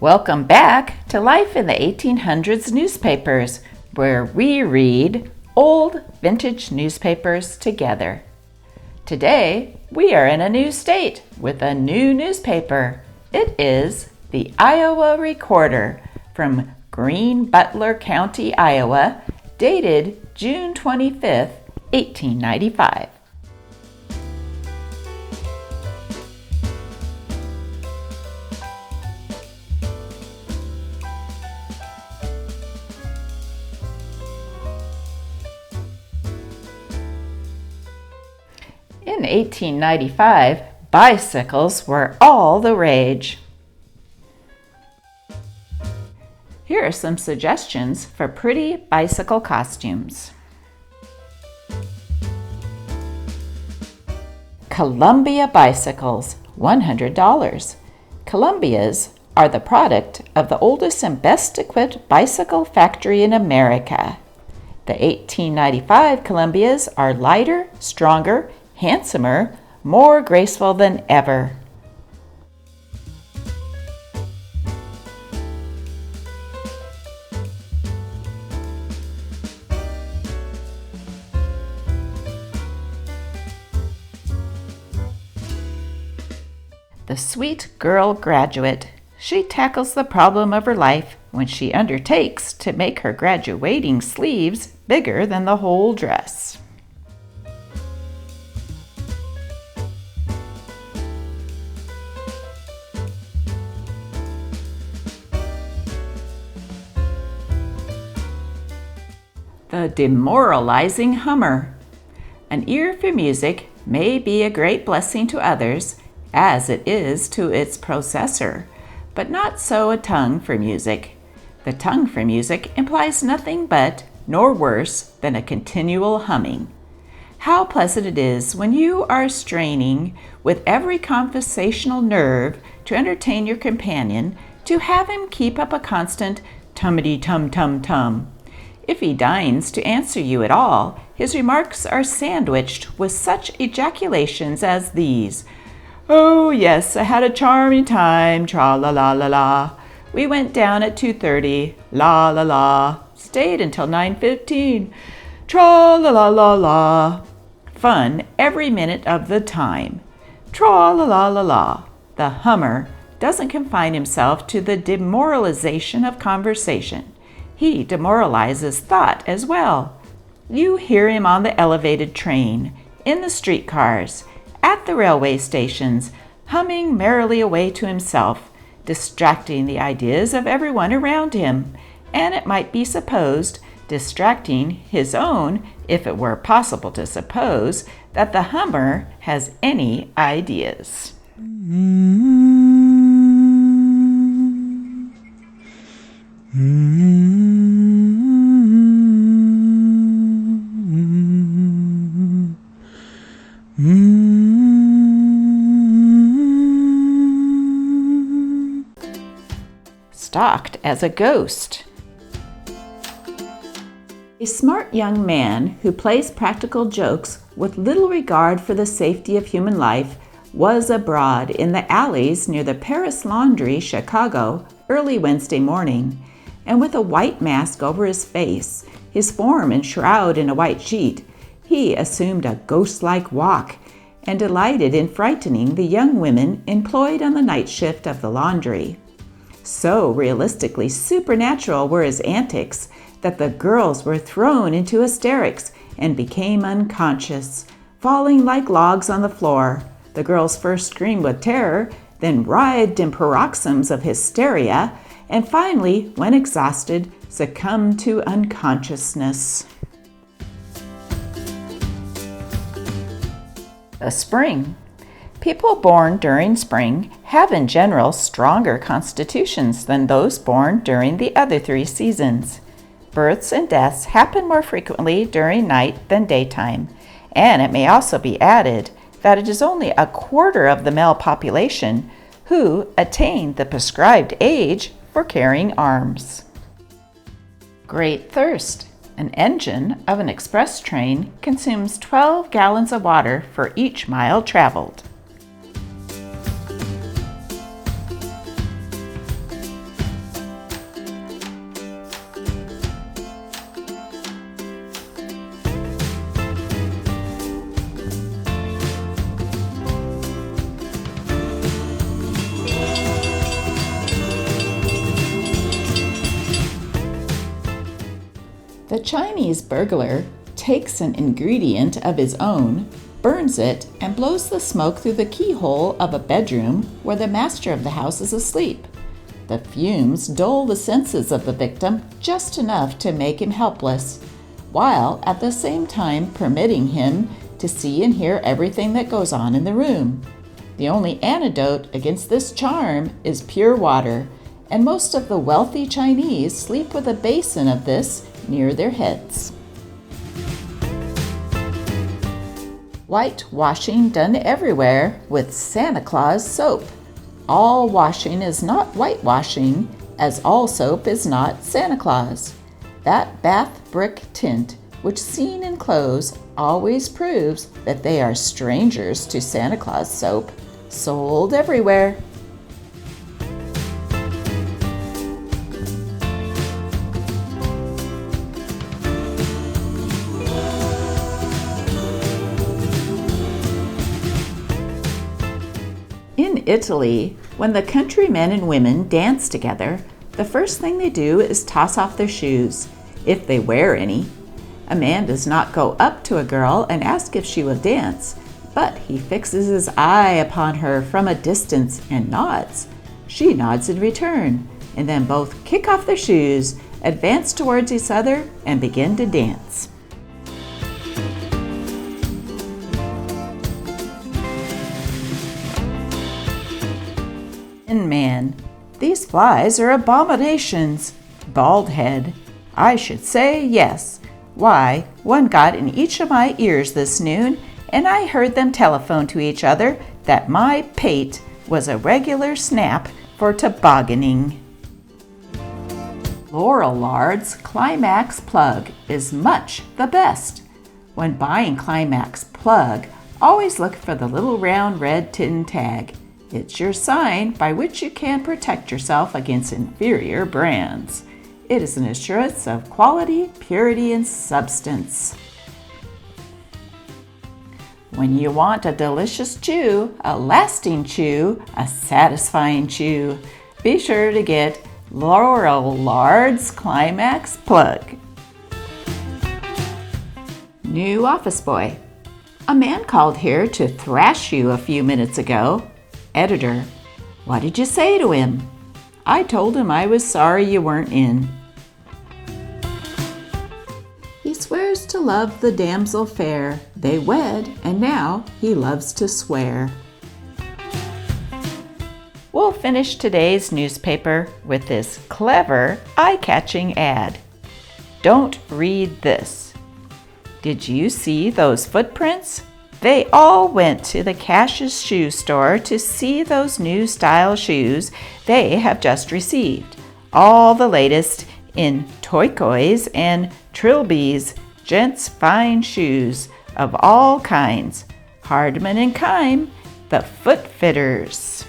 Welcome back to Life in the 1800s newspapers, where we read old vintage newspapers together. Today, we are in a new state with a new newspaper. It is the Iowa Recorder from Green Butler County, Iowa, dated June 25th, 1895. In 1895, bicycles were all the rage. Here are some suggestions for pretty bicycle costumes. Columbia bicycles, $100. Columbias are the product of the oldest and best equipped bicycle factory in America. The 1895 Columbias are lighter, stronger, handsomer, more graceful than ever. The sweet girl graduate. She tackles the problem of her life when she undertakes to make her graduating sleeves bigger than the whole dress. The demoralizing hummer. An ear for music may be a great blessing to others, as it is to its possessor, but not so a tongue for music. The tongue for music implies nothing but, nor worse, than a continual humming. How pleasant it is when you are straining with every conversational nerve to entertain your companion, to have him keep up a constant tummity-tum-tum-tum. If he deigns to answer you at all, his remarks are sandwiched with such ejaculations as these. "Oh, yes, I had a charming time, tra-la-la-la-la. We went down at 2:30, la-la-la. Stayed until 9:15, tra-la-la-la-la. Fun every minute of the time, tra-la-la-la-la." The hummer doesn't confine himself to the demoralization of conversation. He demoralizes thought as well. You hear him on the elevated train, in the streetcars, at the railway stations, humming merrily away to himself, distracting the ideas of everyone around him, and it might be supposed, distracting his own, if it were possible to suppose that the hummer has any ideas. Stalked as a ghost. A smart young man who plays practical jokes with little regard for the safety of human life was abroad in the alleys near the Paris Laundry, Chicago, early Wednesday morning, and with a white mask over his face, his form enshrouded in a white sheet, he assumed a ghost-like walk and delighted in frightening the young women employed on the night shift of the laundry. So realistically supernatural were his antics that the girls were thrown into hysterics and became unconscious, falling like logs on the floor. The girls first screamed with terror, then writhed in paroxysms of hysteria, and finally, when exhausted, succumbed to unconsciousness. The spring. People born during spring have in general stronger constitutions than those born during the other three seasons. Births and deaths happen more frequently during night than daytime, and it may also be added that it is only a quarter of the male population who attain the prescribed age for carrying arms. Great thirst. An engine of an express train consumes 12 gallons of water for each mile traveled. The Chinese burglar takes an ingredient of his own, burns it, and blows the smoke through the keyhole of a bedroom where the master of the house is asleep. The fumes dull the senses of the victim just enough to make him helpless, while at the same time permitting him to see and hear everything that goes on in the room. The only antidote against this charm is pure water, and most of the wealthy Chinese sleep with a basin of this near their heads. Whitewashing done everywhere with Santa Claus soap. All washing is not whitewashing, as all soap is not Santa Claus. That bath brick tint, which seen in clothes, always proves that they are strangers to Santa Claus soap, sold everywhere. In Italy, when the countrymen and women dance together, the first thing they do is toss off their shoes, if they wear any. A man does not go up to a girl and ask if she will dance, but he fixes his eye upon her from a distance and nods. She nods in return, and then both kick off their shoes, advance towards each other, and begin to dance. Man, these flies are abominations. Bald head. I should say yes. Why, one got in each of my ears this noon, and I heard them telephone to each other that my pate was a regular snap for tobogganing. Lorellard's Climax Plug is much the best. When buying Climax Plug, always look for the little round red tin tag. It's your sign by which you can protect yourself against inferior brands. It is an assurance of quality, purity, and substance. When you want a delicious chew, a lasting chew, a satisfying chew, be sure to get Lorellard's Climax Plug. New office boy. A man called here to thrash you a few minutes ago. Editor, what did you say to him? I told him I was sorry you weren't in. He swears to love the damsel fair. They wed, and now he loves to swear. We'll finish today's newspaper with this clever, eye-catching ad. Don't read this. Did you see those footprints? They all went to the Cash's shoe store to see those new style shoes they have just received. All the latest in toikois and trilbies, gents' fine shoes of all kinds. Hardman and Kime, the foot fitters.